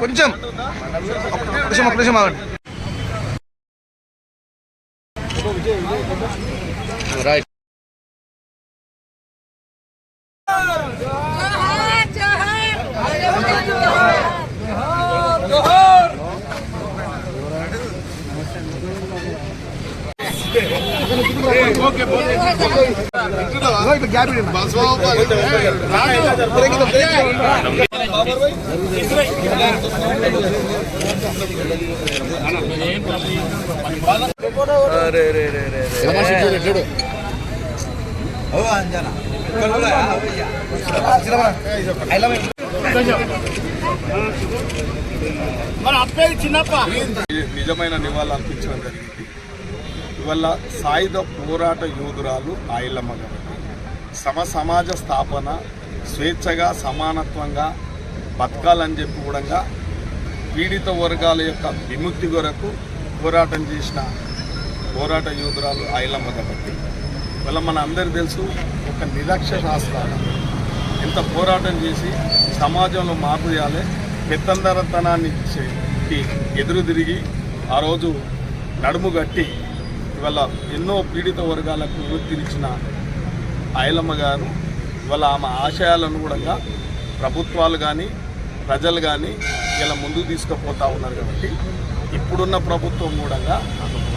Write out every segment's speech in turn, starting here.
కొంచెం రైట్. నిజమైన నివాళులు అర్పించడం జరిగింది. ఇవల్ల సాయుధ పోరాట యోధురాలు ఆయలమ్మ గారు సమాజ స్థాపన, స్వేచ్ఛగా సమానత్వంగా బతకాలని చెప్పి కూడా పీడిత వర్గాల యొక్క విముక్తి కొరకు పోరాటం చేసిన పోరాట యోధురాలు ఆయలమ్మ కాబట్టి ఇవాళ మన అందరికీ తెలుసు, ఒక నిరక్షరాస్యురాలు ఎంత పోరాటం చేసి సమాజంలో మార్పు చేయాలి, పెత్తందరతనాన్ని ఎదురు తిరిగి ఆ రోజు నడుము గట్టి ఇవాళ ఎన్నో పీడిత వర్గాలకు విముక్తినిచ్చిన ఆయలమ్మ గారు ఇవాళ ఆమె ఆశయాలను కూడా ప్రభుత్వాలు కానీ ప్రజలు కానీ ఇలా ముందుకు తీసుకుపోతూ ఉన్నారు. కాబట్టి ఇప్పుడున్న ప్రభుత్వం కూడా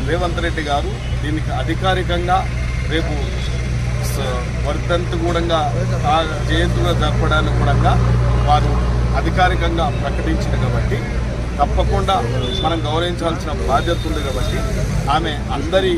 రేవంత్ రెడ్డి గారు దీనికి అధికారికంగా రేపు వర్ధంతి కూడా జయంతిగా జరపడానికి కూడా వారు అధికారికంగా ప్రకటించింది. కాబట్టి తప్పకుండా మనం గౌరవించాల్సిన బాధ్యత ఉంది. కాబట్టి ఆమె అందరి